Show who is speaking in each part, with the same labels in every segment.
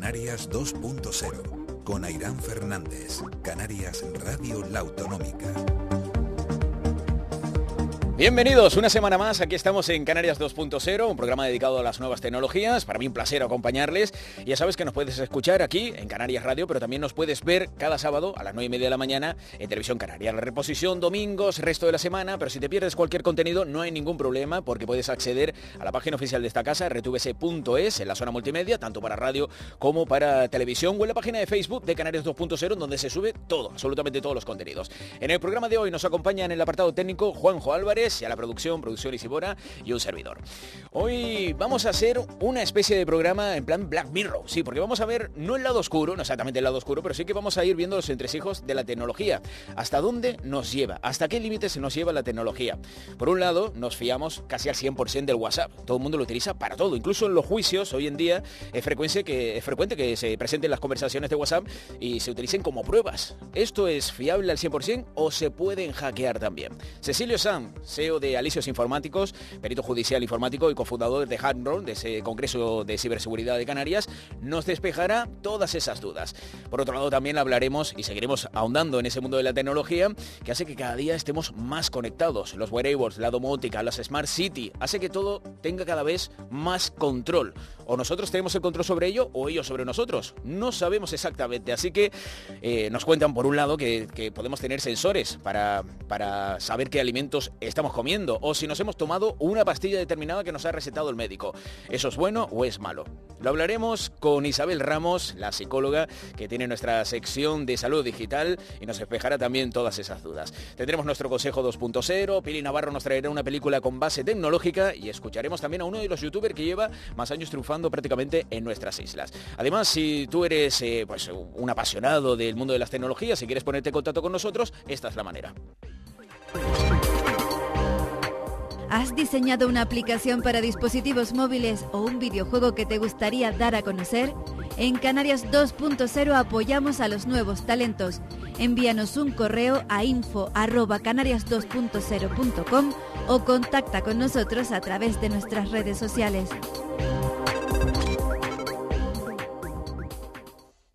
Speaker 1: Canarias 2.0 con Airán Fernández. Canarias Radio La Autonómica.
Speaker 2: Bienvenidos una semana más, aquí estamos en Canarias 2.0, un programa dedicado a las nuevas tecnologías. Para mí un placer acompañarles. Ya sabes que nos puedes escuchar aquí en Canarias Radio, pero también nos puedes ver cada sábado a las 9:30 de la mañana en Televisión Canaria. La reposición domingos, resto de la semana, pero si te pierdes cualquier contenido no hay ningún problema porque puedes acceder a la página oficial de esta casa, rtvs.es, en la zona multimedia, tanto para radio como para televisión, o en la página de Facebook de Canarias 2.0, donde se sube todo, absolutamente todos los contenidos. En el programa de hoy nos acompaña en el apartado técnico Juanjo Álvarez, y a la producción Isibora y un servidor. Hoy vamos a hacer una especie de programa en plan Black Mirror, sí, porque vamos a ver no el lado oscuro, no exactamente el lado oscuro, pero sí que vamos a ir viendo los entresijos de la tecnología. ¿Hasta dónde nos lleva? ¿Hasta qué límites nos lleva la tecnología? Por un lado, nos fiamos casi al 100% del WhatsApp. Todo el mundo lo utiliza para todo. Incluso en los juicios, hoy en día, es frecuente que se presenten las conversaciones de WhatsApp y se utilicen como pruebas. ¿Esto es fiable al 100% o se pueden hackear también? Cecilio Sanz, CEO de Alicios Informáticos, perito judicial informático y cofundador de Handron, de ese Congreso de Ciberseguridad de Canarias, nos despejará todas esas dudas. Por otro lado, también hablaremos y seguiremos ahondando en ese mundo de la tecnología que hace que cada día estemos más conectados. Los wearables, la domótica, las Smart City, hace que todo tenga cada vez más control. O nosotros tenemos el control sobre ello o ellos sobre nosotros. No sabemos exactamente, así que nos cuentan por un lado que podemos tener sensores para saber qué alimentos estamos comiendo, o si nos hemos tomado una pastilla determinada que nos ha recetado el médico. ¿Eso es bueno o es malo? Lo hablaremos con Isabel Ramos, la psicóloga que tiene nuestra sección de salud digital y nos despejará también todas esas dudas. Tendremos nuestro consejo 2.0, Pili Navarro nos traerá una película con base tecnológica y escucharemos también a uno de los youtubers que lleva más años triunfando prácticamente en nuestras islas. Además, si tú eres un apasionado del mundo de las tecnologías y quieres ponerte en contacto con nosotros, esta es la manera.
Speaker 3: ¿Has diseñado una aplicación para dispositivos móviles o un videojuego que te gustaría dar a conocer? En Canarias 2.0 apoyamos a los nuevos talentos. Envíanos un correo a info@canarias2.0.com o contacta con nosotros a través de nuestras redes sociales.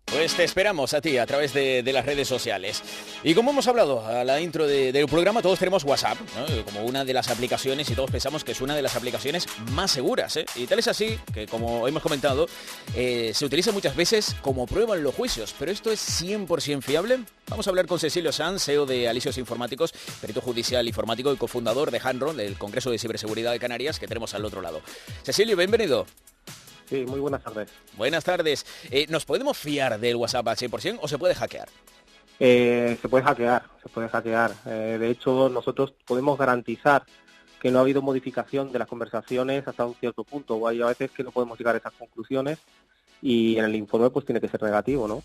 Speaker 2: Pues te esperamos a ti a través de las redes sociales. Y como hemos hablado a la intro del programa, todos tenemos WhatsApp, ¿no? Como una de las aplicaciones, y todos pensamos que es una de las aplicaciones más seguras, ¿eh? Y tal es así que, como hemos comentado, se utiliza muchas veces como prueba en los juicios. ¿Pero esto es 100% fiable? Vamos a hablar con Cecilio Sanz, CEO de Alicios Informáticos, perito judicial informático y cofundador de Handron, del Congreso de Ciberseguridad de Canarias, que tenemos al otro lado. Cecilio, bienvenido.
Speaker 4: Sí, muy buenas tardes.
Speaker 2: Buenas tardes. ¿Nos podemos fiar del WhatsApp al 100% o se puede hackear?
Speaker 4: Se puede hackear. De hecho, nosotros podemos garantizar que no ha habido modificación de las conversaciones hasta un cierto punto. O hay a veces que no podemos llegar a esas conclusiones y en el informe pues tiene que ser negativo, ¿no?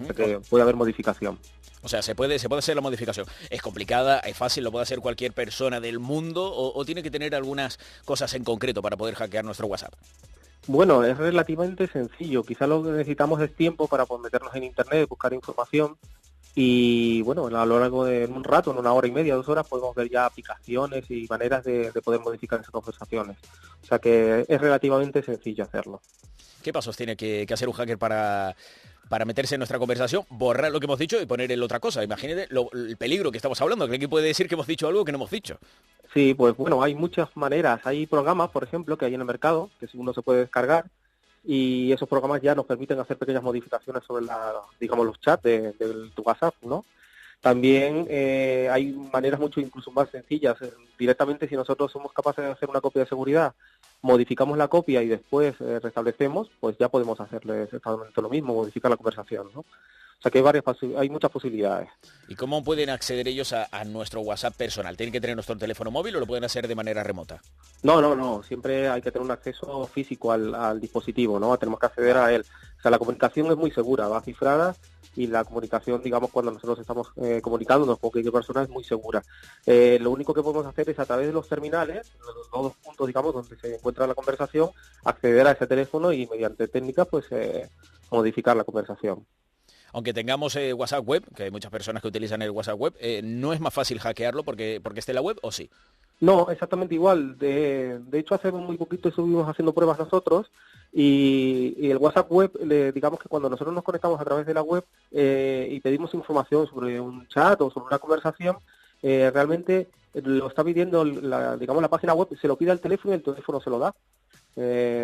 Speaker 4: O sea que puede haber modificación.
Speaker 2: O sea, se puede hacer la modificación. ¿Es complicada? ¿Es fácil? ¿Lo puede hacer cualquier persona del mundo? ¿O tiene que tener algunas cosas en concreto para poder hackear nuestro WhatsApp?
Speaker 4: Bueno, es relativamente sencillo. Quizá lo que necesitamos es tiempo para meternos en Internet, buscar información y, bueno, a lo largo de un rato, en 1 hora y media, 2 horas, podemos ver ya aplicaciones y maneras de poder modificar esas conversaciones. O sea que es relativamente sencillo hacerlo.
Speaker 2: ¿Qué pasos tiene que hacer un hacker para meterse en nuestra conversación, borrar lo que hemos dicho y poner en otra cosa? Imagínate el peligro que estamos hablando, que alguien puede decir que hemos dicho algo que no hemos dicho.
Speaker 4: Sí, pues bueno, hay muchas maneras. Hay programas, por ejemplo, que hay en el mercado, que uno se puede descargar, y esos programas ya nos permiten hacer pequeñas modificaciones sobre los chats de tu WhatsApp, ¿no? También hay maneras incluso más sencillas. Directamente, si nosotros somos capaces de hacer una copia de seguridad, modificamos la copia y después restablecemos, pues ya podemos hacerle exactamente lo mismo, modificar la conversación, ¿no? O sea que hay muchas posibilidades.
Speaker 2: ¿Y cómo pueden acceder ellos a nuestro WhatsApp personal? ¿Tienen que tener nuestro teléfono móvil o lo pueden hacer de manera remota?
Speaker 4: No. Siempre hay que tener un acceso físico al dispositivo, ¿no? Tenemos que acceder a él. O sea, la comunicación es muy segura, va cifrada y la comunicación, digamos, cuando nosotros estamos comunicándonos con cualquier persona es muy segura. Lo único que podemos hacer es a través de los terminales, los 2 puntos, digamos, donde se encuentra la conversación, acceder a ese teléfono y mediante técnicas, pues, modificar la conversación.
Speaker 2: Aunque tengamos WhatsApp web, que hay muchas personas que utilizan el WhatsApp web, ¿no es más fácil hackearlo porque esté en la web o sí?
Speaker 4: No, exactamente igual. De hecho, hace muy poquito estuvimos haciendo pruebas nosotros y el WhatsApp web, digamos que cuando nosotros nos conectamos a través de la web y pedimos información sobre un chat o sobre una conversación, realmente lo está pidiendo, digamos, la página web, se lo pide al teléfono y el teléfono se lo da.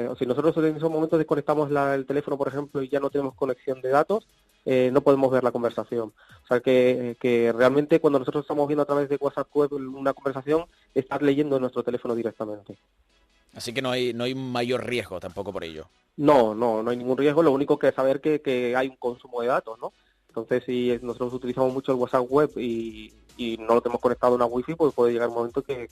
Speaker 4: O si nosotros en esos momentos desconectamos el teléfono, por ejemplo, y ya no tenemos conexión de datos, no podemos ver la conversación. O sea que realmente cuando nosotros estamos viendo a través de WhatsApp web una conversación, está leyendo en nuestro teléfono directamente.
Speaker 2: Así que no hay mayor riesgo tampoco por ello.
Speaker 4: No hay ningún riesgo, lo único que es saber que hay un consumo de datos, ¿no? Entonces, si nosotros utilizamos mucho el WhatsApp web y no lo tenemos conectado a una wifi, pues puede llegar un momento que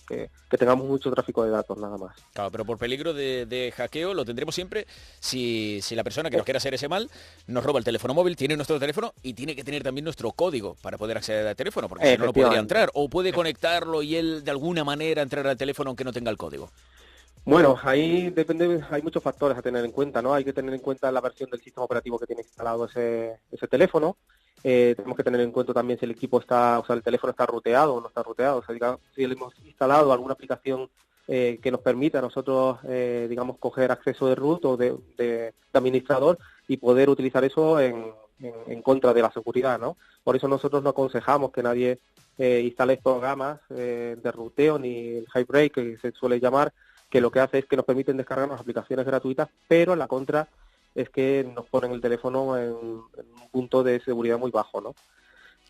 Speaker 4: tengamos mucho tráfico de datos, nada más.
Speaker 2: Claro, pero por peligro de hackeo lo tendremos siempre si la persona que nos quiera hacer ese mal nos roba el teléfono móvil, tiene nuestro teléfono y tiene que tener también nuestro código para poder acceder al teléfono, porque si no, no podría entrar. O puede conectarlo y él de alguna manera entrar al teléfono aunque no tenga el código.
Speaker 4: Bueno, ahí depende, hay muchos factores a tener en cuenta, ¿no? Hay que tener en cuenta la versión del sistema operativo que tiene instalado ese teléfono. Tenemos que tener en cuenta también si el equipo el teléfono está ruteado o no está ruteado. O sea, digamos, si le hemos instalado alguna aplicación que nos permita a nosotros, digamos, coger acceso de root o de administrador y poder utilizar eso en contra de la seguridad, ¿no? Por eso nosotros no aconsejamos que nadie instale programas de ruteo ni el jailbreak, que se suele llamar, que lo que hace es que nos permiten descargarnos aplicaciones gratuitas, pero la contra es que nos ponen el teléfono en un punto de seguridad muy bajo, ¿no?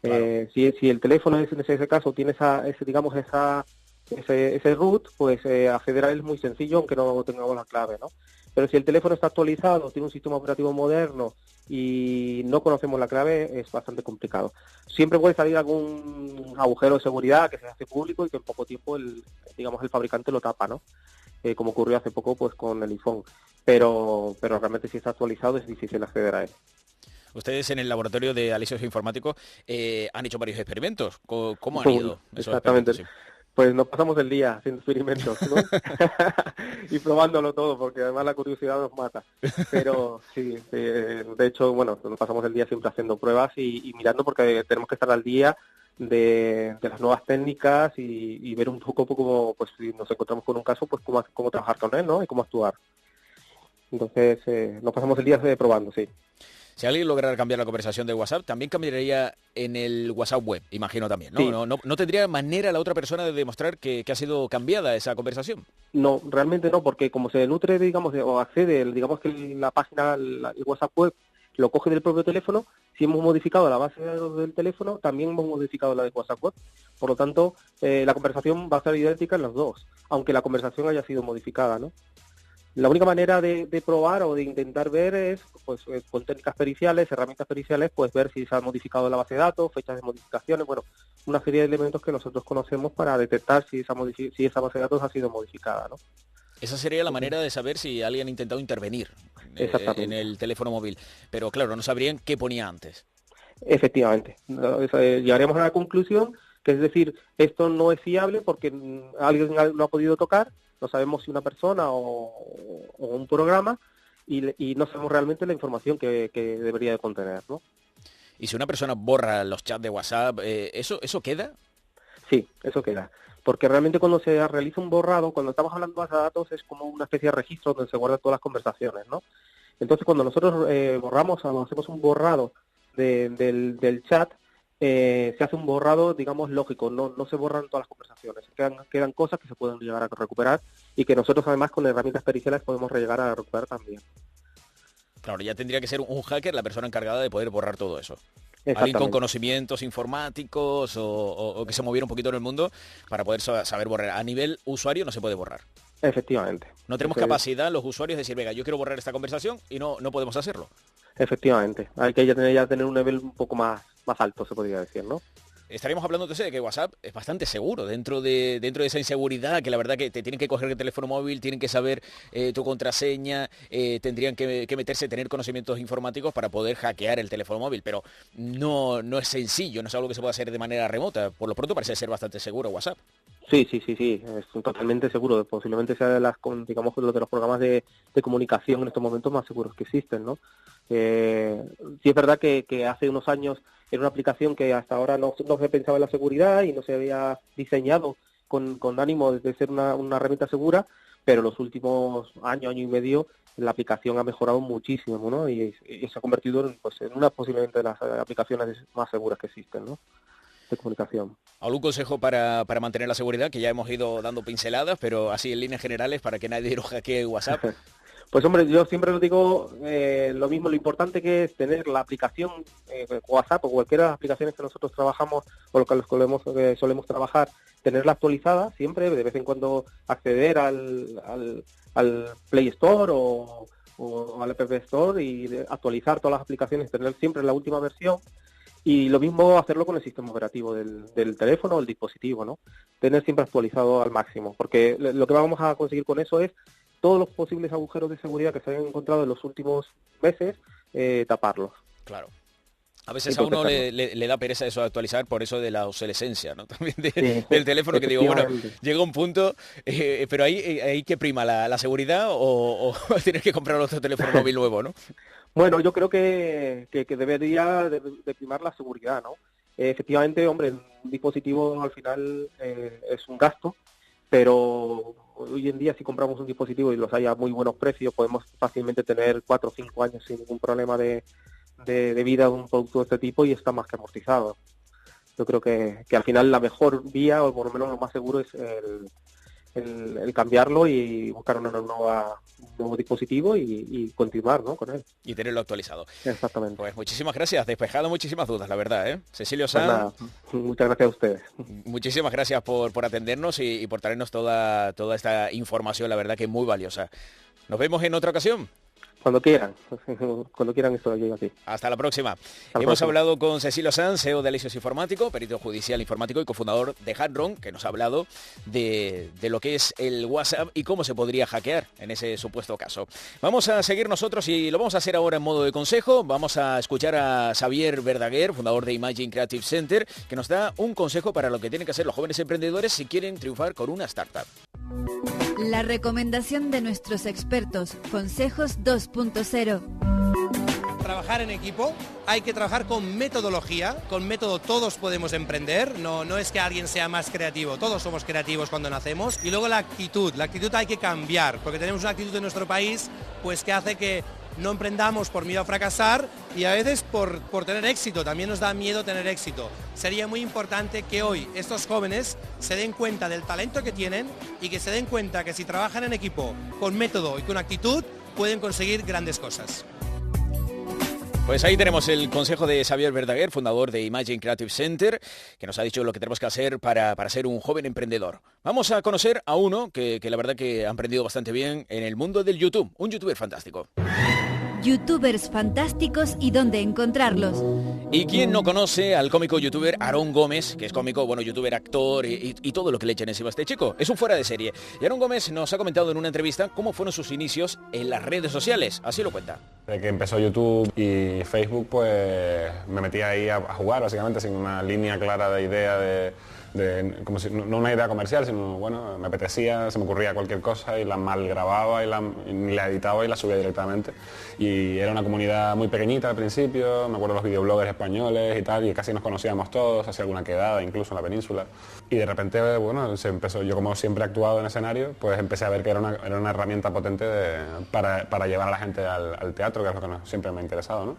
Speaker 4: Claro. Si el teléfono en ese caso tiene ese root, pues acceder a él es muy sencillo, aunque no tengamos la clave, ¿no? Pero si el teléfono está actualizado, tiene un sistema operativo moderno y no conocemos la clave, es bastante complicado. Siempre puede salir algún agujero de seguridad que se hace público y que en poco tiempo el fabricante lo tapa, ¿no? Como ocurrió hace poco pues con el iPhone. Pero realmente si está actualizado es difícil acceder a él.
Speaker 2: Ustedes en el laboratorio de análisis informático han hecho varios experimentos. ¿Cómo han ido esos
Speaker 4: Exactamente.
Speaker 2: experimentos? Sí.
Speaker 4: Pues nos pasamos el día haciendo experimentos, ¿no? Y probándolo todo, porque además la curiosidad nos mata. Pero sí, de hecho, bueno, nos pasamos el día siempre haciendo pruebas y mirando, porque tenemos que estar al día de las nuevas técnicas y ver un poco cómo, pues si nos encontramos con un caso, pues cómo trabajar con él, ¿no? Y cómo actuar. Entonces, nos pasamos el día probando, sí.
Speaker 2: Si alguien lograra cambiar la conversación de WhatsApp, también cambiaría en el WhatsApp web, imagino también, ¿no?
Speaker 4: Sí.
Speaker 2: No tendría manera la otra persona de demostrar que ha sido cambiada esa conversación.
Speaker 4: No, realmente no, porque como se nutre, digamos, o accede, digamos que la página, el WhatsApp web, lo coge del propio teléfono. Si hemos modificado la base de datos del teléfono, también hemos modificado la de WhatsApp web. Por lo tanto, la conversación va a ser idéntica en los dos, aunque la conversación haya sido modificada, ¿no? La única manera de probar o de intentar ver es, pues, con técnicas periciales, herramientas periciales, pues ver si se ha modificado la base de datos, fechas de modificaciones, bueno, una serie de elementos que nosotros conocemos para detectar si esa base de datos ha sido modificada, ¿no?
Speaker 2: Esa sería la manera de saber si alguien ha intentado intervenir en el teléfono móvil. Pero claro, no sabrían qué ponía antes.
Speaker 4: Efectivamente. Llegaremos a la conclusión que, es decir, esto no es fiable porque alguien lo ha podido tocar, no sabemos si una persona o un programa, y no sabemos realmente la información que debería de contener, ¿no?
Speaker 2: Y si una persona borra los chats de WhatsApp, ¿eso queda?
Speaker 4: Sí, eso queda. Porque realmente cuando se realiza un borrado, cuando estamos hablando de base de datos, es como una especie de registro donde se guardan todas las conversaciones, ¿no? Entonces, cuando nosotros borramos o hacemos un borrado del chat, se hace un borrado, digamos, lógico, no se borran todas las conversaciones, quedan cosas que se pueden llegar a recuperar y que nosotros además con herramientas periciales podemos llegar a recuperar también.
Speaker 2: Claro, ya tendría que ser un hacker la persona encargada de poder borrar todo eso. Alguien con conocimientos informáticos o que se moviera un poquito en el mundo para poder saber borrar. A nivel usuario no se puede borrar.
Speaker 4: Efectivamente.
Speaker 2: No tenemos capacidad los usuarios de decir, venga, yo quiero borrar esta conversación y no podemos hacerlo.
Speaker 4: Efectivamente. Hay que ya tener un nivel un poco más alto, se podría decir, ¿no?
Speaker 2: Estaríamos hablando entonces de que WhatsApp es bastante seguro dentro de esa inseguridad, que la verdad que te tienen que coger el teléfono móvil, tienen que saber tu contraseña, tendrían que meterse, tener conocimientos informáticos para poder hackear el teléfono móvil, pero no es sencillo, no es algo que se pueda hacer de manera remota. Por lo pronto parece ser bastante seguro WhatsApp. Sí,
Speaker 4: es totalmente seguro. Posiblemente sea de los programas de comunicación en estos momentos más seguros que existen, ¿no? Sí es verdad que hace unos años era una aplicación que hasta ahora no se pensaba en la seguridad y no se había diseñado con ánimo de ser una herramienta segura, pero los últimos año y medio, la aplicación ha mejorado muchísimo, ¿no? Y se ha convertido en una posiblemente de las aplicaciones más seguras que existen, ¿no?, de comunicación.
Speaker 2: ¿Algún consejo para mantener la seguridad? Que ya hemos ido dando pinceladas, pero así en líneas generales para que nadie lo hackee WhatsApp.
Speaker 4: Pues hombre, yo siempre os digo lo mismo, lo importante que es tener la aplicación WhatsApp o cualquiera de las aplicaciones que nosotros trabajamos o lo que solemos trabajar, tenerla actualizada siempre, de vez en cuando acceder al Play Store o al App Store y actualizar todas las aplicaciones, tener siempre la última versión. Y lo mismo hacerlo con el sistema operativo del teléfono o el dispositivo, ¿no? Tener siempre actualizado al máximo, porque lo que vamos a conseguir con eso es todos los posibles agujeros de seguridad que se hayan encontrado en los últimos meses, taparlos.
Speaker 2: Claro. A veces a uno le da pereza eso de actualizar por eso de la obsolescencia, ¿no? También del teléfono, que digo, bueno, llega un punto, pero ahí que prima la seguridad o tienes que comprar otro teléfono móvil nuevo, ¿no?
Speaker 4: Bueno, yo creo que debería de primar la seguridad, ¿no? Efectivamente, hombre, un dispositivo al final es un gasto, pero hoy en día si compramos un dispositivo y los hay a muy buenos precios, podemos fácilmente tener 4 o 5 años sin ningún problema de vida de un producto de este tipo y está más que amortizado. Yo creo que al final la mejor vía, o por lo menos lo más seguro, es el cambiarlo y buscar un nuevo dispositivo y continuar, ¿no?, con él.
Speaker 2: Y tenerlo actualizado.
Speaker 4: Exactamente.
Speaker 2: Pues muchísimas gracias, despejado muchísimas dudas, la verdad, ¿eh? Cecilio Sanz.
Speaker 4: Pues muchas gracias a ustedes.
Speaker 2: Muchísimas gracias por atendernos y por traernos toda esta información, la verdad que muy valiosa. Nos vemos en otra ocasión.
Speaker 4: Cuando quieran estoy aquí.
Speaker 2: Hasta la próxima. Hemos hablado con Cecilio Sanz, CEO de Alicios Informático, perito judicial informático y cofundador de Hadron, que nos ha hablado de lo que es el WhatsApp y cómo se podría hackear en ese supuesto caso. Vamos a seguir nosotros y lo vamos a hacer ahora en modo de consejo. Vamos a escuchar a Xavier Verdaguer, fundador de Imagine Creative Center, que nos da un consejo para lo que tienen que hacer los jóvenes emprendedores si quieren triunfar con una startup.
Speaker 3: La recomendación de nuestros expertos, Consejos 2.0.
Speaker 5: Trabajar en equipo, hay que trabajar con metodología, con método todos podemos emprender, no es que alguien sea más creativo, todos somos creativos cuando nacemos. Y luego la actitud hay que cambiar, porque tenemos una actitud en nuestro país pues que hace que no emprendamos por miedo a fracasar y a veces por tener éxito, también nos da miedo tener éxito. Sería muy importante que hoy estos jóvenes se den cuenta del talento que tienen y que se den cuenta que si trabajan en equipo con método y con actitud pueden conseguir grandes cosas.
Speaker 2: Pues ahí tenemos el consejo de Xavier Verdaguer, fundador de Imagine Creative Center, que nos ha dicho lo que tenemos que hacer para ser un joven emprendedor. Vamos a conocer a uno que la verdad que ha emprendido bastante bien en el mundo del YouTube, un youtuber fantástico.
Speaker 3: Youtubers fantásticos y dónde encontrarlos.
Speaker 2: ¿Y quién no conoce al cómico youtuber Aarón Gómez, que es cómico, bueno, youtuber, actor y todo lo que le echan encima a este chico? Es un fuera de serie. Y Aarón Gómez nos ha comentado en una entrevista cómo fueron sus inicios en las redes sociales. Así lo cuenta.
Speaker 6: Desde que empezó YouTube y Facebook, pues me metí ahí a jugar, básicamente, sin una línea clara de idea como si, no una idea comercial, sino, bueno, me apetecía, se me ocurría cualquier cosa y la mal grababa y la editaba y la subía directamente. Y era una comunidad muy pequeñita al principio, me acuerdo de los videobloggers españoles y tal, y casi nos conocíamos todos, hacía alguna quedada incluso en la península. Y de repente, bueno, se empezó, yo como siempre he actuado en escenario, pues empecé a ver que era una herramienta potente para llevar a la gente al teatro, que es lo que siempre me ha interesado, ¿no?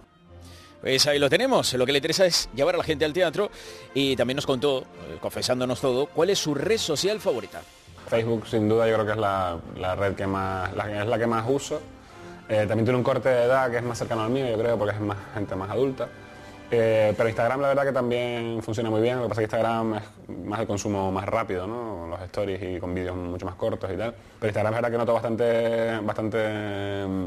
Speaker 2: Pues ahí lo tenemos, lo que le interesa es llevar a la gente al teatro y también nos contó, confesándonos todo, cuál es su red social favorita.
Speaker 6: Facebook sin duda yo creo que es la red que más, es la que más uso. También tiene un corte de edad que es más cercano al mío, yo creo, porque es más gente más adulta. Pero Instagram la verdad que también funciona muy bien, lo que pasa es que Instagram es más de consumo más rápido, ¿no? Los stories y con vídeos mucho más cortos y tal. Pero Instagram es verdad que noto bastante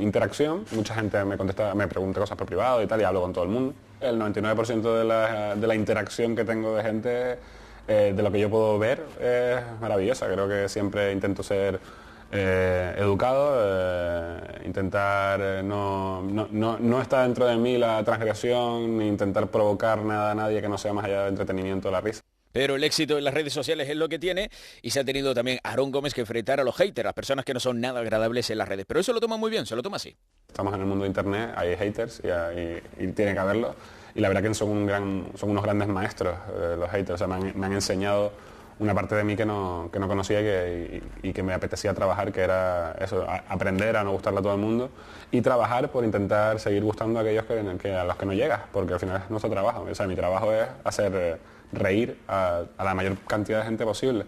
Speaker 6: interacción, mucha gente me contesta, me pregunta cosas por privado y tal, y hablo con todo el mundo. El 99% de la interacción que tengo de gente, de lo que yo puedo ver, es maravillosa. Creo que siempre intento ser educado, intentar no está dentro de mí la transgresión ni intentar provocar nada a nadie que no sea más allá del entretenimiento o la risa.
Speaker 2: Pero el éxito en las redes sociales es lo que tiene y se ha tenido también Aarón Gómez que enfrentar a los haters, las personas que no son nada agradables en las redes. Pero eso lo toma muy bien, se lo toma así.
Speaker 6: Estamos en el mundo de internet, hay haters y tiene que haberlo. Y la verdad que son unos grandes maestros, los haters. O sea, me han enseñado una parte de mí que no conocía y que me apetecía trabajar, que era eso, aprender a no gustarle a todo el mundo y trabajar por intentar seguir gustando a aquellos a los que no llegas, porque al final es nuestro trabajo. O sea, mi trabajo es hacer reír a la mayor cantidad de gente posible.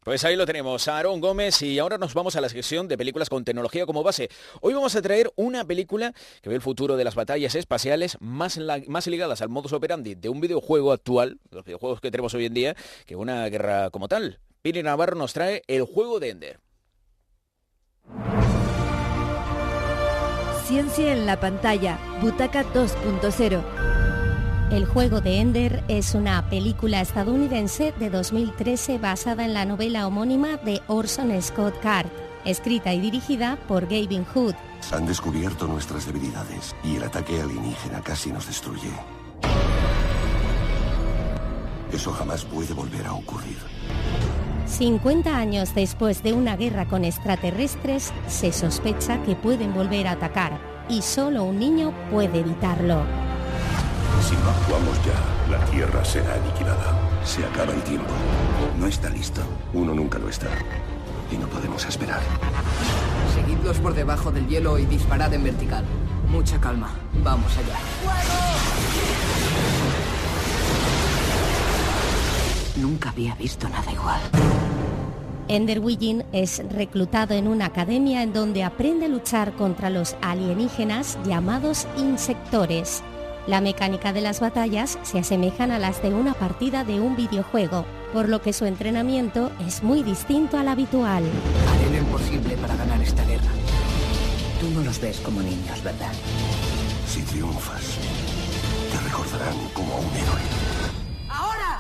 Speaker 2: Pues ahí lo tenemos, a Aarón Gómez, y ahora nos vamos a la sección de películas con tecnología como base. Hoy vamos a traer una película que ve el futuro de las batallas espaciales más ligadas al modus operandi de un videojuego actual, los videojuegos que tenemos hoy en día, que una guerra como tal. Pili Navarro nos trae El juego de Ender.
Speaker 3: Ciencia en la pantalla, Butaca 2.0.
Speaker 7: El juego de Ender es una película estadounidense de 2013 basada en la novela homónima de Orson Scott Card, escrita y dirigida por Gavin Hood.
Speaker 8: Han descubierto nuestras debilidades y el ataque alienígena casi nos destruye. Eso jamás puede volver a ocurrir.
Speaker 7: 50 años después de una guerra con extraterrestres, se sospecha que pueden volver a atacar y solo un niño puede evitarlo.
Speaker 8: Si no actuamos ya, la Tierra será aniquilada. Se acaba el tiempo. No está listo. Uno nunca lo está. Y no podemos esperar.
Speaker 9: Seguidlos por debajo del hielo y disparad en vertical. Mucha calma. Vamos allá. ¡Fuego! Nunca había visto nada igual.
Speaker 7: Ender Wiggin es reclutado en una academia en donde aprende a luchar contra los alienígenas llamados insectores. La mecánica de las batallas se asemejan a las de una partida de un videojuego, por lo que su entrenamiento es muy distinto al habitual.
Speaker 9: Haré lo imposible para ganar esta guerra. Tú no los ves como niños, ¿verdad?
Speaker 8: Si triunfas, te recordarán como a un héroe.
Speaker 9: ¡Ahora!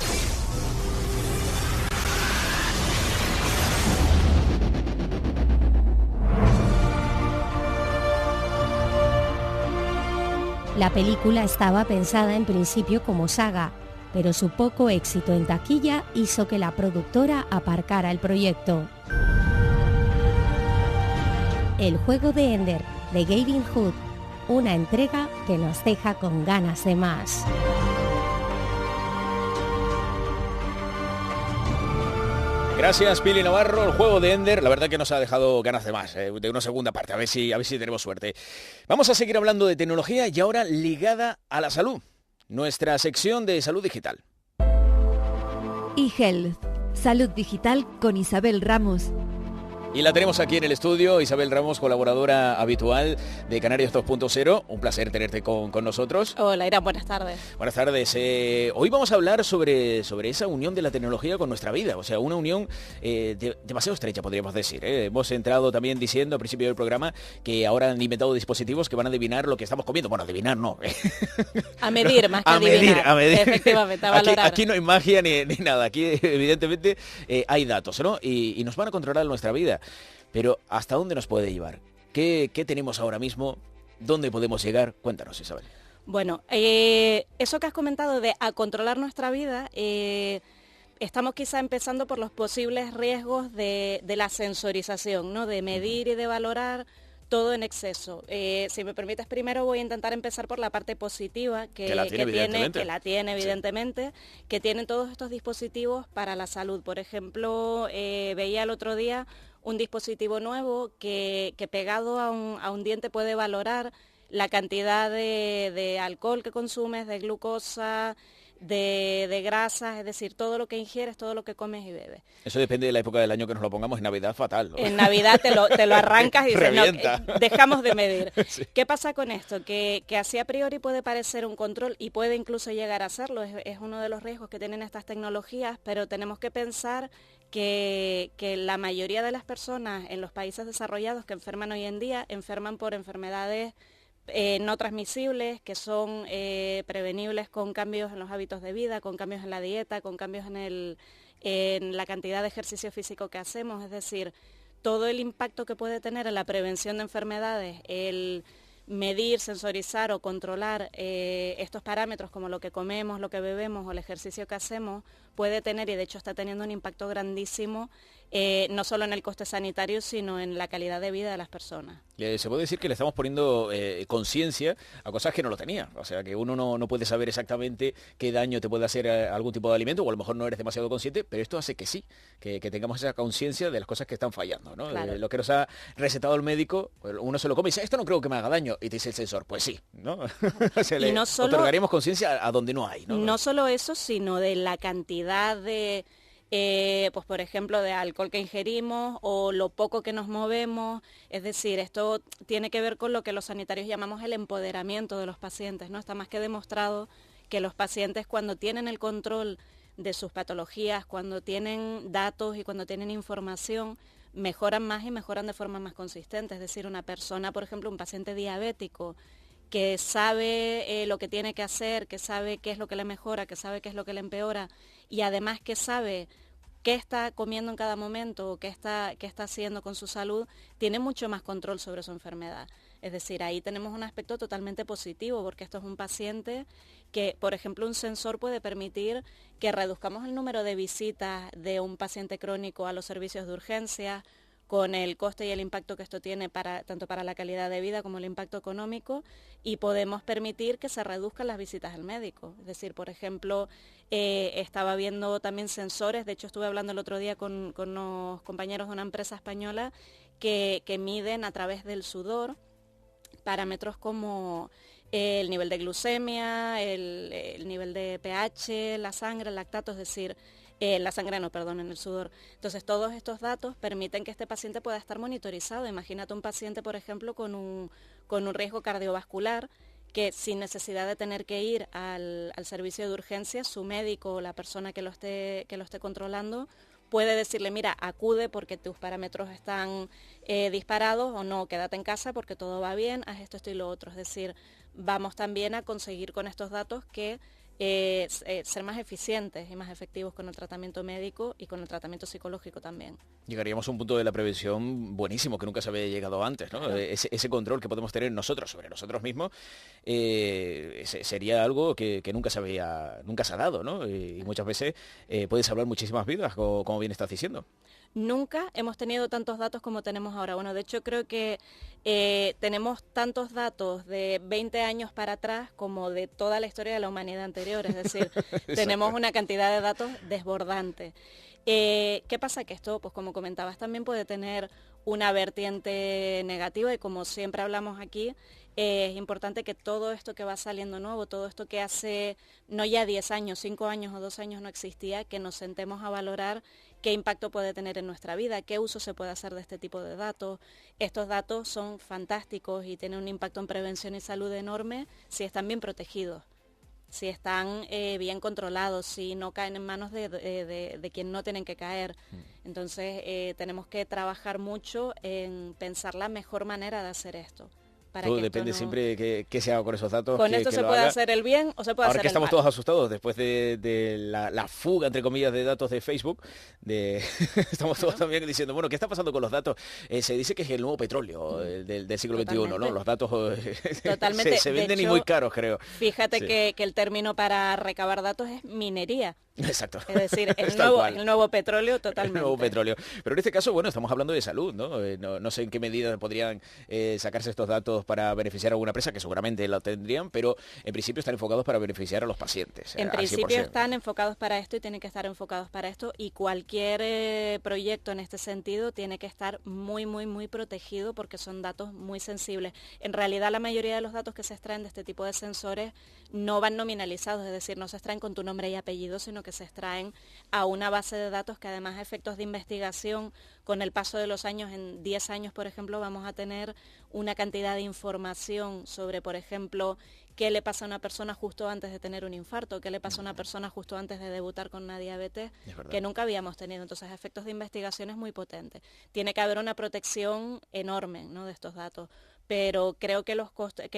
Speaker 7: La película estaba pensada en principio como saga, pero su poco éxito en taquilla hizo que la productora aparcara el proyecto. El juego de Ender, de Gavin Hood, una entrega que nos deja con ganas de más.
Speaker 2: Gracias, Pili Navarro. El juego de Ender, la verdad que nos ha dejado ganas de más, de una segunda parte, a ver si tenemos suerte. Vamos a seguir hablando de tecnología y ahora ligada a la salud. Nuestra sección de salud digital.
Speaker 3: eHealth, salud digital con Isabel Ramos.
Speaker 2: Y la tenemos aquí en el estudio, Isabel Ramos, colaboradora habitual de Canarias 2.0. Un placer tenerte con nosotros.
Speaker 10: Hola, Irán, buenas tardes.
Speaker 2: Buenas tardes. Hoy vamos a hablar sobre esa unión de la tecnología con nuestra vida. O sea, una unión demasiado estrecha, podríamos decir. Hemos entrado también diciendo al principio del programa que ahora han inventado dispositivos que van a adivinar lo que estamos comiendo. Bueno, adivinar no.
Speaker 10: A medir más que adivinar.
Speaker 2: A medir.
Speaker 10: Efectivamente, a valorar.
Speaker 2: Aquí no hay magia ni nada. Aquí, evidentemente, hay datos, ¿no? Y nos van a controlar nuestra vida. Pero ¿hasta dónde nos puede llevar? ¿Qué tenemos ahora mismo? ¿Dónde podemos llegar? Cuéntanos, Isabel.
Speaker 10: Bueno, eso que has comentado de a controlar nuestra vida, estamos quizá empezando por los posibles riesgos de la sensorización, ¿no? De medir y de valorar todo en exceso. Si me permites, primero voy a intentar empezar por la parte positiva que la tiene evidentemente, que tienen todos estos dispositivos para la salud. Por ejemplo, veía el otro día un dispositivo nuevo que pegado a un diente puede valorar la cantidad de alcohol que consumes, de glucosa, de grasas, es decir, todo lo que ingieres, todo lo que comes y bebes.
Speaker 2: Eso depende de la época del año que nos lo pongamos. En Navidad, fatal, ¿no?
Speaker 10: En Navidad te lo arrancas y dices, no, dejamos de medir.
Speaker 2: Sí.
Speaker 10: ¿Qué pasa con esto? Que así a priori puede parecer un control y puede incluso llegar a serlo. Es uno de los riesgos que tienen estas tecnologías, pero tenemos que pensar que la mayoría de las personas en los países desarrollados que enferman hoy en día enferman por enfermedades no transmisibles, que son prevenibles con cambios en los hábitos de vida, con cambios en la dieta, con cambios en la cantidad de ejercicio físico que hacemos. Es decir, todo el impacto que puede tener en la prevención de enfermedades, el medir, sensorizar o controlar estos parámetros como lo que comemos, lo que bebemos o el ejercicio que hacemos puede tener, y de hecho está teniendo un impacto grandísimo, no solo en el coste sanitario, sino en la calidad de vida de las personas.
Speaker 2: Se puede decir que le estamos poniendo conciencia a cosas que no lo tenía. O sea, que uno no puede saber exactamente qué daño te puede hacer algún tipo de alimento, o a lo mejor no eres demasiado consciente, pero esto hace que sí, que tengamos esa conciencia de las cosas que están fallando, ¿no?
Speaker 10: Claro.
Speaker 2: Lo que nos ha recetado el médico, uno se lo come y dice, esto no creo que me haga daño, y te dice el sensor, pues sí, ¿no?
Speaker 10: Y no solo,
Speaker 2: otorgaríamos conciencia a donde no hay, ¿no?
Speaker 10: No solo eso, sino de la cantidad de... pues por ejemplo de alcohol que ingerimos o lo poco que nos movemos, es decir, esto tiene que ver con lo que los sanitarios llamamos el empoderamiento de los pacientes, ¿no? Está más que demostrado que los pacientes cuando tienen el control de sus patologías, cuando tienen datos y cuando tienen información, mejoran más y mejoran de forma más consistente, es decir, una persona, por ejemplo, un paciente diabético, que sabe lo que tiene que hacer, que sabe qué es lo que le mejora, que sabe qué es lo que le empeora y además que sabe qué está comiendo en cada momento o qué está haciendo con su salud, tiene mucho más control sobre su enfermedad. Es decir, ahí tenemos un aspecto totalmente positivo porque esto es un paciente que, por ejemplo, un sensor puede permitir que reduzcamos el número de visitas de un paciente crónico a los servicios de urgencia, con el coste y el impacto que esto tiene tanto para la calidad de vida como el impacto económico, y podemos permitir que se reduzcan las visitas al médico. Es decir, por ejemplo, estaba viendo también sensores, de hecho estuve hablando el otro día con unos compañeros de una empresa española que miden a través del sudor parámetros como el nivel de glucemia, el nivel de pH, la sangre, el lactato, es decir, la sangre no, perdón, en el sudor. Entonces todos estos datos permiten que este paciente pueda estar monitorizado. Imagínate un paciente, por ejemplo, con un riesgo cardiovascular que sin necesidad de tener que ir al servicio de urgencias, su médico o la persona que lo esté controlando puede decirle, mira, acude porque tus parámetros están disparados, o no, quédate en casa porque todo va bien, haz esto y lo otro. Es decir, vamos también a conseguir con estos datos que ser más eficientes y más efectivos con el tratamiento médico y con el tratamiento psicológico también.
Speaker 2: Llegaríamos a un punto de la prevención buenísimo que nunca se había llegado antes, ¿no? Claro. Ese control que podemos tener nosotros sobre nosotros mismos sería algo que nunca se ha dado, ¿no? Y muchas veces puede salvar muchísimas vidas, como bien estás diciendo.
Speaker 10: Nunca hemos tenido tantos datos como tenemos ahora. Bueno, de hecho creo que tenemos tantos datos de 20 años para atrás como de toda la historia de la humanidad anterior. Es decir, tenemos una cantidad de datos desbordante. ¿Qué pasa? Que esto, pues como comentabas, también puede tener una vertiente negativa y como siempre hablamos aquí, es importante que todo esto que va saliendo nuevo, todo esto que hace no ya 10 años, 5 años o 2 años no existía, que nos sentemos a valorar qué impacto puede tener en nuestra vida, qué uso se puede hacer de este tipo de datos. Estos datos son fantásticos y tienen un impacto en prevención y salud enorme si están bien protegidos, si están bien controlados, si no caen en manos de quien no tienen que caer. Entonces tenemos que trabajar mucho en pensar la mejor manera de hacer esto.
Speaker 2: Todo depende siempre de qué se haga con esos datos.
Speaker 10: Con esto se puede hacer el bien o se puede hacer el mal.
Speaker 2: Ahora que estamos todos asustados después de la fuga, entre comillas, de datos de Facebook, estamos todos también diciendo, bueno, ¿qué está pasando con los datos? Se dice que es el nuevo petróleo del siglo XXI, ¿no? Los datos se venden y muy caros, creo.
Speaker 10: Fíjate sí. que el término para recabar datos es minería.
Speaker 2: Exacto.
Speaker 10: Es decir, el nuevo petróleo totalmente.
Speaker 2: El nuevo petróleo. Pero en este caso, bueno, estamos hablando de salud, ¿no? No sé en qué medida podrían sacarse estos datos para beneficiar a alguna empresa, que seguramente lo tendrían, pero en principio están enfocados para beneficiar a los pacientes.
Speaker 10: En principio están enfocados para esto y tienen que estar enfocados para esto, y cualquier proyecto en este sentido tiene que estar muy, muy, muy protegido porque son datos muy sensibles. En realidad la mayoría de los datos que se extraen de este tipo de sensores no van nominalizados, es decir, no se extraen con tu nombre y apellido, sino que se extraen a una base de datos que además a efectos de investigación, con el paso de los años, en 10 años, por ejemplo, vamos a tener una cantidad de información sobre, por ejemplo, qué le pasa a una persona justo antes de tener un infarto, qué le pasa a una persona justo antes de debutar con una diabetes, que nunca habíamos tenido. Entonces, a efectos de investigación es muy potente. Tiene que haber una protección enorme, ¿no?, de estos datos, pero creo que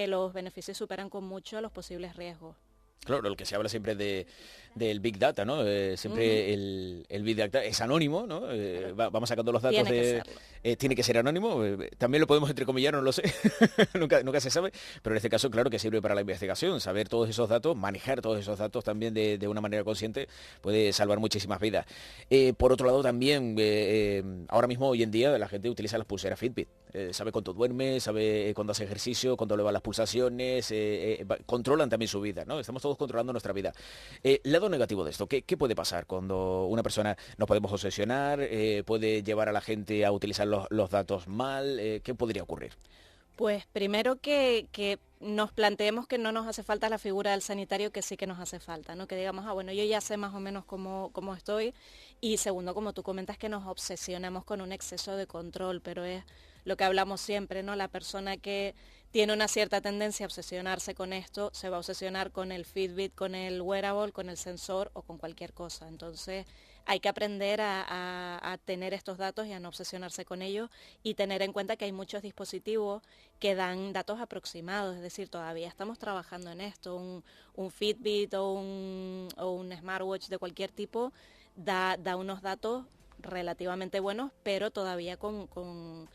Speaker 10: los beneficios superan con mucho los posibles riesgos.
Speaker 2: Claro, lo que se habla siempre del Big Data, ¿no? Siempre el Big Data es anónimo, ¿no? Vamos sacando los datos tiene que ser anónimo. También lo podemos entrecomillar, no lo sé. nunca se sabe. Pero en este caso, claro que sirve para la investigación. Saber todos esos datos, manejar todos esos datos también de una manera consciente puede salvar muchísimas vidas. Por otro lado, también, ahora mismo, hoy en día, la gente utiliza las pulseras Fitbit. Sabe cuánto duerme, sabe cuándo hace ejercicio, cuándo le van las pulsaciones, controlan también su vida, ¿no? Estamos todos controlando nuestra vida. Lado negativo de esto, ¿qué puede pasar cuando una persona nos podemos obsesionar, puede llevar a la gente a utilizar los datos mal? ¿Qué podría ocurrir?
Speaker 10: Pues primero que nos planteemos que no nos hace falta la figura del sanitario, que sí que nos hace falta, ¿no? Que digamos, bueno, yo ya sé más o menos cómo estoy. Y segundo, como tú comentas, que nos obsesionamos con un exceso de control, pero es lo que hablamos siempre, ¿no? La persona que tiene una cierta tendencia a obsesionarse con esto, se va a obsesionar con el Fitbit, con el wearable, con el sensor o con cualquier cosa. Entonces hay que aprender a tener estos datos y a no obsesionarse con ellos y tener en cuenta que hay muchos dispositivos que dan datos aproximados, es decir, todavía estamos trabajando en esto. Un Fitbit o un smartwatch de cualquier tipo da unos datos relativamente buenos, pero todavía con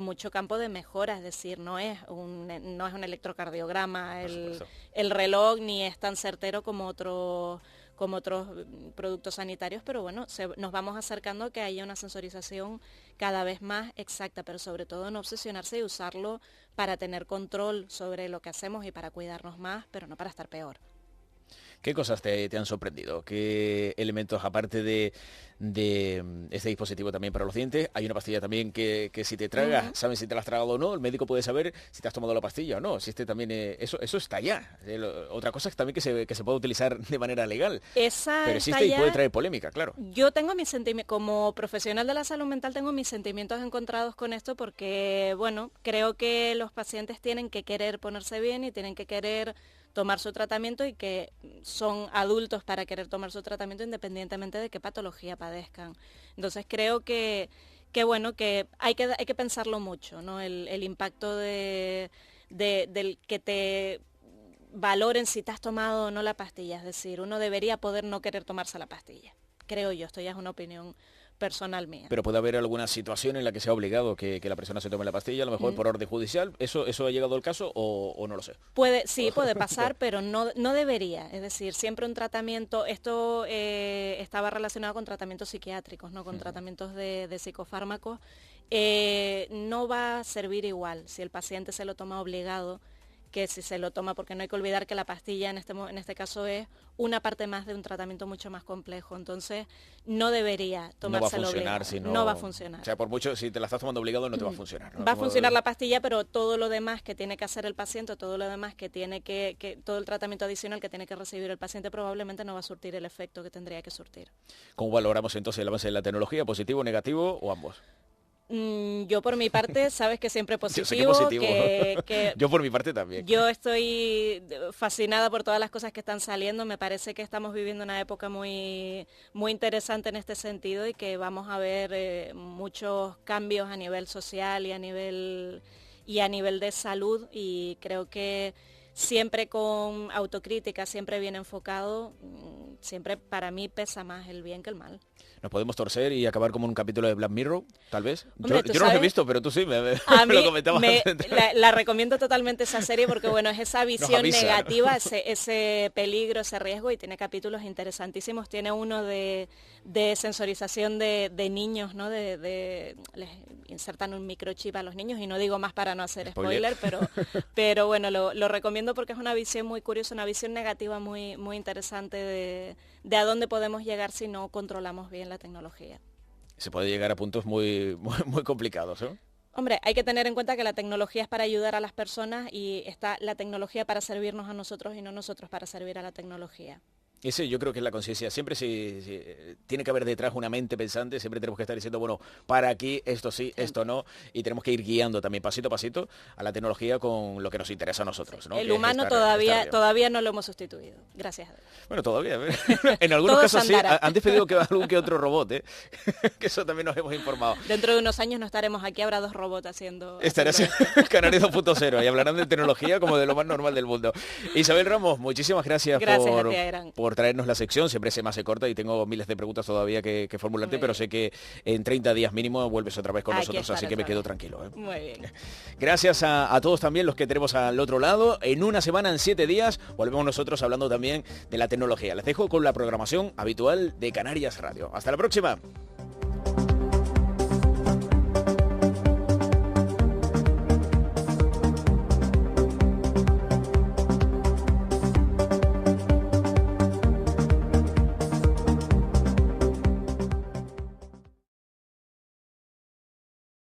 Speaker 10: mucho campo de mejora, es decir, no es un electrocardiograma el reloj, ni es tan certero como otros productos sanitarios, pero bueno, nos vamos acercando a que haya una sensorización cada vez más exacta, pero sobre todo no obsesionarse y usarlo para tener control sobre lo que hacemos y para cuidarnos más, pero no para estar peor.
Speaker 2: ¿Qué cosas te han sorprendido? ¿Qué elementos, aparte de este dispositivo también para los dientes? Hay una pastilla también que si te tragas, saben si te la has tragado o no, el médico puede saber si te has tomado la pastilla o no. Si también, eso está ya. Otra cosa es también que se puede utilizar de manera legal. Pero existe y puede traer polémica, claro.
Speaker 10: Yo tengo mis sentimientos, como profesional de la salud mental, tengo mis sentimientos encontrados con esto porque, bueno, creo que los pacientes tienen que querer ponerse bien y tienen que querer tomar su tratamiento y que son adultos para querer tomar su tratamiento independientemente de qué patología padezcan. Entonces creo que bueno, que hay que pensarlo mucho, ¿no? El impacto del que te valoren si te has tomado o no la pastilla. Es decir, uno debería poder no querer tomarse la pastilla. Creo yo, esto ya es una opinión personal mía.
Speaker 2: Pero puede haber alguna situación en la que sea obligado que la persona se tome la pastilla, a lo mejor por orden judicial. ¿Eso ha llegado al caso o no lo sé?
Speaker 10: Puede pasar, pero no debería. Es decir, siempre un tratamiento, esto estaba relacionado con tratamientos psiquiátricos, no con tratamientos de psicofármacos. No va a servir igual si el paciente se lo toma obligado que si se lo toma, porque no hay que olvidar que la pastilla en este caso es una parte más de un tratamiento mucho más complejo, entonces no debería tomárselo obligado. No va a funcionar.
Speaker 2: O sea, por mucho, si te la estás tomando obligado no te va a funcionar, ¿no?
Speaker 10: Va a funcionar la pastilla, pero todo lo demás que tiene que hacer el paciente, todo lo demás que tiene todo el tratamiento adicional que tiene que recibir el paciente probablemente no va a surtir el efecto que tendría que surtir.
Speaker 2: ¿Cómo valoramos entonces el avance de la tecnología? ¿Positivo, negativo o ambos?
Speaker 10: Yo por mi parte, sabes que siempre positivo.
Speaker 2: Yo sé que positivo. Yo por mi parte también.
Speaker 10: Yo estoy fascinada por todas las cosas que están saliendo. Me parece que estamos viviendo una época muy, muy interesante en este sentido y que vamos a ver muchos cambios a nivel social y a nivel de salud, y creo que siempre con autocrítica, siempre bien enfocado, siempre para mí pesa más el bien que el mal.
Speaker 2: ¿Nos podemos torcer y acabar como un capítulo de Black Mirror, tal vez?
Speaker 10: Hombre,
Speaker 2: yo no lo he visto, pero tú sí, me lo comentabas.
Speaker 10: La recomiendo totalmente esa serie porque, bueno, es esa visión negativa, ese peligro, ese riesgo, y tiene capítulos interesantísimos. Tiene uno de sensorización de niños, ¿no? Les insertan un microchip a los niños, y no digo más para no hacer spoiler, pero bueno, lo recomiendo porque es una visión muy curiosa, una visión negativa muy, muy interesante de a dónde podemos llegar si no controlamos bien la tecnología.
Speaker 2: Se puede llegar a puntos muy, muy, muy complicados, ¿no?
Speaker 10: Hombre, hay que tener en cuenta que la tecnología es para ayudar a las personas y está la tecnología para servirnos a nosotros y no nosotros para servir a la tecnología.
Speaker 2: Ese yo creo que es la conciencia. Siempre tiene que haber detrás una mente pensante, siempre tenemos que estar diciendo, bueno, para aquí, esto sí, esto no, y tenemos que ir guiando también pasito a pasito a la tecnología con lo que nos interesa a nosotros, ¿no?
Speaker 10: El humano todavía no lo hemos sustituido, gracias a Dios.
Speaker 2: Bueno, todavía. En algunos casos sí, han despedido algún que otro robot, que eso también nos hemos informado.
Speaker 10: Dentro de unos años no estaremos aquí, habrá 2 robots haciendo
Speaker 2: Canarias 2.0 y hablarán de tecnología como de lo más normal del mundo. Isabel Ramos, muchísimas gracias por traernos la sección. Siempre se me hace corta y tengo miles de preguntas todavía que formularte, pero sé que en 30 días mínimo vuelves otra vez con nosotros, así que me quedo tranquilo.
Speaker 10: Muy bien.
Speaker 2: Gracias a todos también los que tenemos al otro lado. En una semana, en 7 días, volvemos nosotros hablando también de la tecnología. Les dejo con la programación habitual de Canarias Radio. Hasta la próxima.